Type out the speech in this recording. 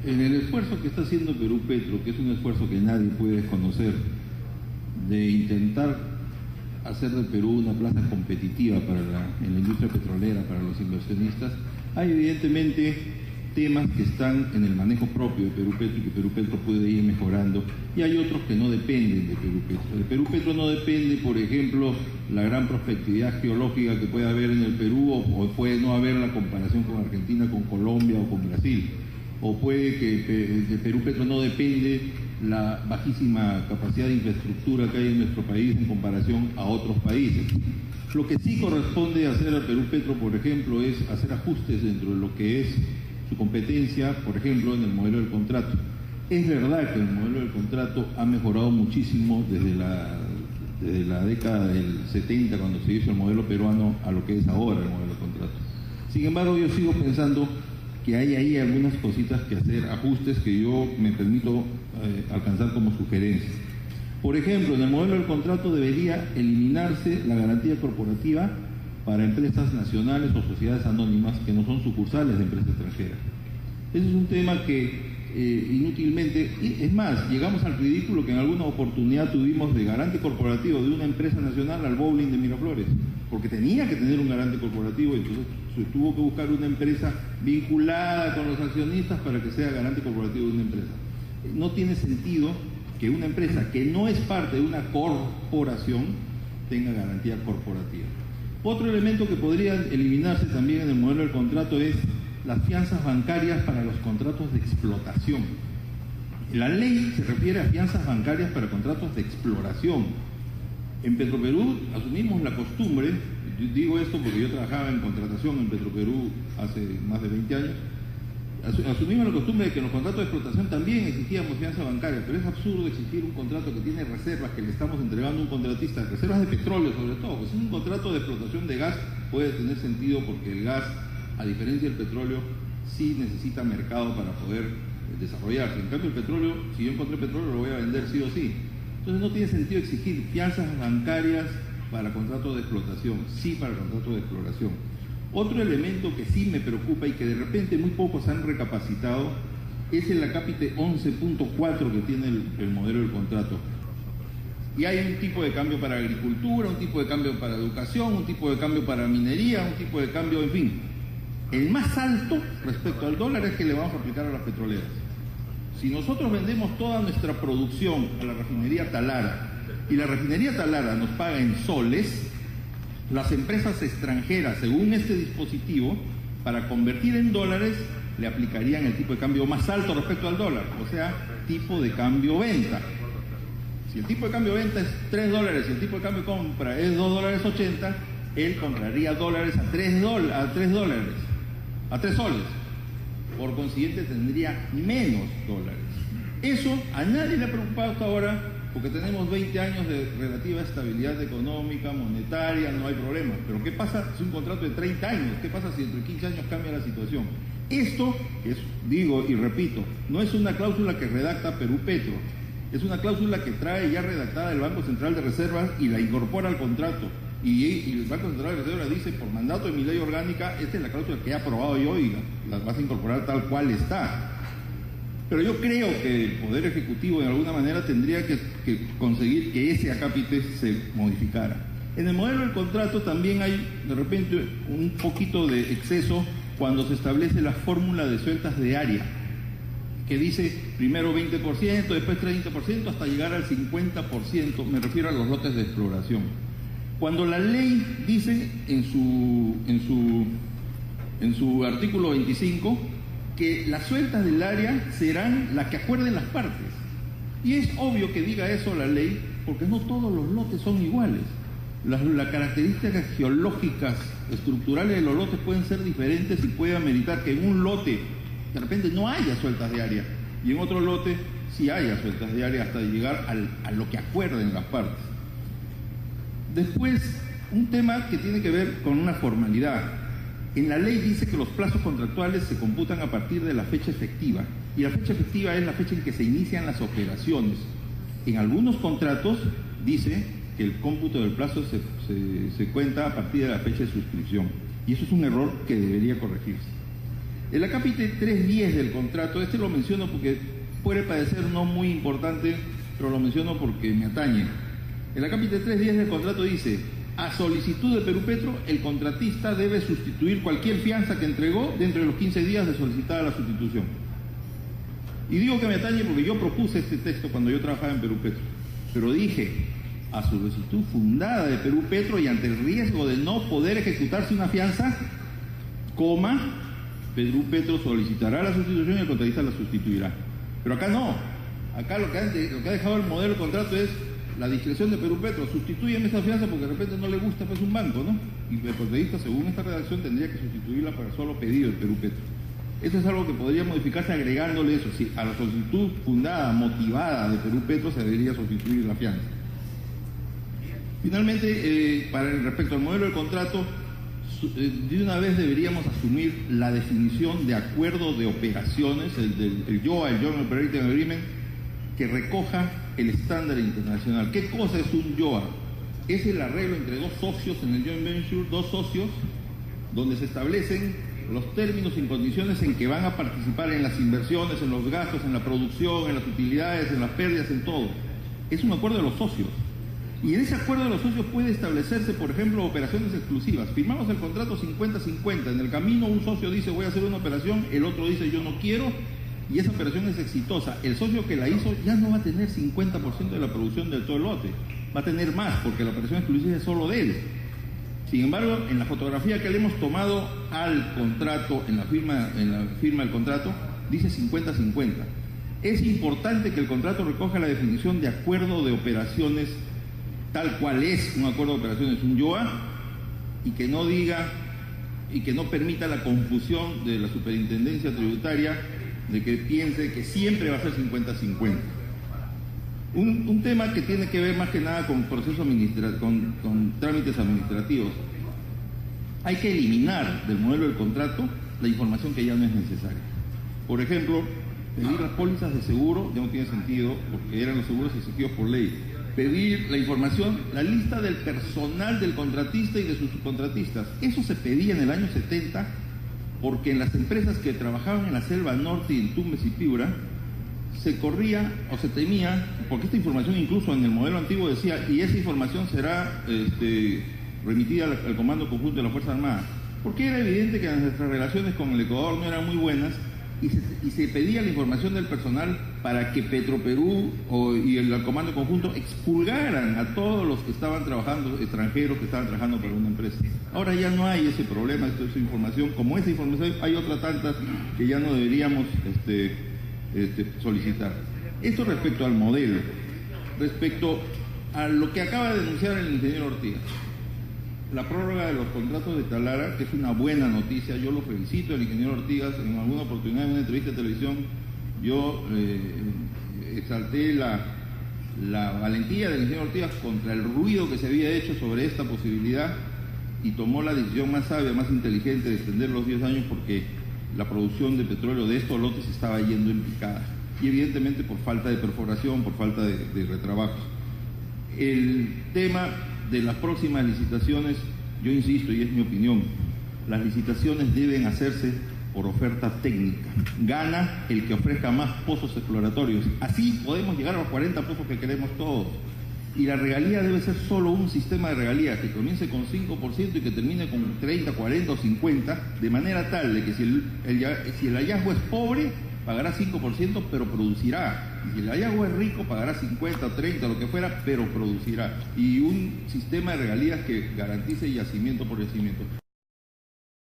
En el esfuerzo que está haciendo Perú Petro, que es un esfuerzo que nadie puede desconocer, de intentar hacer de Perú una plaza competitiva en la industria petrolera para los inversionistas, hay evidentemente temas que están en el manejo propio de Perú Petro y que Perú Petro puede ir mejorando, y hay otros que no dependen de Perú Petro. De Perú Petro no depende, por ejemplo, la gran prospectividad geológica que puede haber en el Perú, o puede no haber la comparación con Argentina, con Colombia o con Brasil, o puede que de Perú Petro no depende la bajísima capacidad de infraestructura que hay en nuestro país en comparación a otros países. Lo que sí corresponde hacer a Perú Petro, por ejemplo, es hacer ajustes dentro de lo que es su competencia, por ejemplo, en el modelo del contrato. Es verdad que el modelo del contrato ha mejorado muchísimo desde la década del 70, cuando se hizo el modelo peruano, a lo que es ahora el modelo del contrato. Sin embargo, yo sigo pensando que hay ahí algunas cositas que hacer, ajustes que yo me permito alcanzar como sugerencias. Por ejemplo, en el modelo del contrato debería eliminarse la garantía corporativa para empresas nacionales o sociedades anónimas que no son sucursales de empresas extranjeras. Ese es un tema que inútilmente, es más, llegamos al ridículo que en alguna oportunidad tuvimos de garante corporativo de una empresa nacional al bowling de Miraflores, porque tenía que tener un garante corporativo, y entonces se tuvo que buscar una empresa vinculada con los accionistas para que sea garante corporativo de una empresa. No tiene sentido que una empresa que no es parte de una corporación tenga garantía corporativa. Otro elemento que podría eliminarse también en el modelo del contrato es las fianzas bancarias para los contratos de explotación. La ley se refiere a fianzas bancarias para contratos de exploración. En Petroperú asumimos la costumbre, digo esto porque yo trabajaba en contratación en Petroperú hace más de 20 años, asumimos la costumbre de que en los contratos de explotación también exigíamos fianza bancaria, pero es absurdo exigir un contrato que tiene reservas que le estamos entregando a un contratista, reservas de petróleo sobre todo. Pues un contrato de explotación de gas puede tener sentido porque el gas, a diferencia del petróleo, sí necesita mercado para poder desarrollarse. En cambio el petróleo, si yo encontré petróleo lo voy a vender sí o sí. Entonces no tiene sentido exigir fianzas bancarias para contratos de explotación, sí para contratos de exploración. Otro elemento que sí me preocupa y que de repente muy pocos han recapacitado es el acápite 11.4 que tiene el modelo del contrato. Y hay un tipo de cambio para agricultura, un tipo de cambio para educación, un tipo de cambio para minería, un tipo de cambio, en fin. El más alto respecto al dólar es que le vamos a aplicar a las petroleras. Si nosotros vendemos toda nuestra producción a la refinería Talara y la refinería Talara nos paga en soles, las empresas extranjeras, según este dispositivo, para convertir en dólares, le aplicarían el tipo de cambio más alto respecto al dólar, o sea, tipo de cambio venta. Si el tipo de cambio venta es $3 y el tipo de cambio compra es $2.80, él compraría dólares a 3 soles. Por consiguiente tendría menos dólares. Eso a nadie le ha preocupado hasta ahora, porque tenemos 20 años de relativa estabilidad económica, monetaria, no hay problema. Pero ¿qué pasa si un contrato de 30 años? ¿Qué pasa si dentro de 15 años cambia la situación? Esto, digo y repito, no es una cláusula que redacta Perú Petro, es una cláusula que trae ya redactada el Banco Central de Reservas y la incorpora al contrato. Y el Banco Central de Reservas dice, por mandato de mi ley orgánica, esta es la cláusula que he aprobado yo y la vas a incorporar tal cual está. Pero yo creo que el Poder Ejecutivo de alguna manera tendría que conseguir que ese acápite se modificara. En el modelo del contrato también hay de repente un poquito de exceso cuando se establece la fórmula de sueltas de área, que dice primero 20%, después 30%, hasta llegar al 50%, me refiero a los lotes de exploración. Cuando la ley dice en su artículo 25 que las sueltas del área serán las que acuerden las partes. Y es obvio que diga eso la ley, porque no todos los lotes son iguales. Las características geológicas, estructurales de los lotes pueden ser diferentes y puede ameritar que en un lote de repente no haya sueltas de área y en otro lote sí haya sueltas de área hasta llegar a lo que acuerden las partes. Después, un tema que tiene que ver con una formalidad. En la ley dice que los plazos contractuales se computan a partir de la fecha efectiva, y la fecha efectiva es la fecha en que se inician las operaciones. En algunos contratos dice que el cómputo del plazo se cuenta a partir de la fecha de suscripción, y eso es un error que debería corregirse. El acápite 310 del contrato, este lo menciono porque puede parecer no muy importante, pero lo menciono porque me atañe. El acápite 310 del contrato dice: a solicitud de Perupetro, el contratista debe sustituir cualquier fianza que entregó dentro de los 15 días de solicitada la sustitución. Y digo que me atañe porque yo propuse este texto cuando yo trabajaba en Perupetro, pero dije: a solicitud fundada de Perupetro y ante el riesgo de no poder ejecutarse una fianza, Perupetro solicitará la sustitución y el contratista la sustituirá. Pero acá no. Acá lo que ha dejado el modelo de contrato es la discreción de Perupetro: sustitúyeme esta fianza porque de repente no le gusta pues un banco, ¿no? Y el contratista, según esta redacción, tendría que sustituirla para solo pedido de Perupetro. Eso es algo que podría modificarse agregándole eso: sí, a la solicitud fundada, motivada de Perupetro se debería sustituir la fianza. Finalmente, respecto al modelo de contrato, de una vez deberíamos asumir la definición de acuerdo de operaciones, el JOA, el Joint Operating Agreement, que recoja el estándar internacional. ¿Qué cosa es un JOA? Es el arreglo entre dos socios en el joint venture, dos socios, donde se establecen los términos y condiciones en que van a participar en las inversiones, en los gastos, en la producción, en las utilidades, en las pérdidas, en todo. Es un acuerdo de los socios. Y en ese acuerdo de los socios puede establecerse, por ejemplo, operaciones exclusivas. Firmamos el contrato 50-50. En el camino un socio dice: voy a hacer una operación, el otro dice: yo no quiero, y esa operación es exitosa. El socio que la hizo ya no va a tener 50% de la producción del todo el lote, va a tener más, porque la operación exclusiva es solo de él. Sin embargo, en la fotografía que le hemos tomado al contrato, en la firma del contrato, dice 50-50. Es importante que el contrato recoja la definición de acuerdo de operaciones tal cual es un acuerdo de operaciones, un JOA, y que no diga y que no permita la confusión de la superintendencia tributaria de que piense que siempre va a ser 50-50. Un tema que tiene que ver más que nada con procesos con trámites administrativos. Hay que eliminar del modelo del contrato la información que ya no es necesaria. Por ejemplo, pedir las pólizas de seguro ya no tiene sentido porque eran los seguros exigidos por ley. Pedir la información, la lista del personal del contratista y de sus subcontratistas. Eso se pedía en el año 70 porque en las empresas que trabajaban en la Selva Norte y en Tumbes y Piura se corría o se temía, porque esta información incluso en el modelo antiguo decía: y esa información será remitida al Comando Conjunto de la Fuerza Armada, porque era evidente que nuestras relaciones con el Ecuador no eran muy buenas y se pedía la información del personal para que Petroperú y el Comando Conjunto expulgaran a todos los que estaban trabajando, extranjeros que estaban trabajando para una empresa. Ahora ya no hay ese problema, esa información. Como esa información hay otras tantas que ya no deberíamos solicitar. Esto respecto al modelo. Respecto a lo que acaba de denunciar el ingeniero Ortiz, la prórroga de los contratos de Talara, que es una buena noticia. Yo lo felicito al ingeniero Ortigas. En alguna oportunidad en una entrevista de televisión yo exalté la valentía del ingeniero Ortigas contra el ruido que se había hecho sobre esta posibilidad y tomó la decisión más sabia, más inteligente de extender los 10 años porque la producción de petróleo de estos lotes estaba yendo en picada y evidentemente por falta de perforación, por falta de retrabajos. El tema de las próximas licitaciones, yo insisto, y es mi opinión, las licitaciones deben hacerse por oferta técnica. Gana el que ofrezca más pozos exploratorios. Así podemos llegar a los 40 pozos que queremos todos. Y la regalía debe ser solo un sistema de regalía que comience con 5% y que termine con 30, 40 o 50, de manera tal de que si el hallazgo es pobre, pagará 5%, pero producirá. Y si el hallazgo es rico, pagará 50, 30, lo que fuera, pero producirá. Y un sistema de regalías que garantice yacimiento por yacimiento.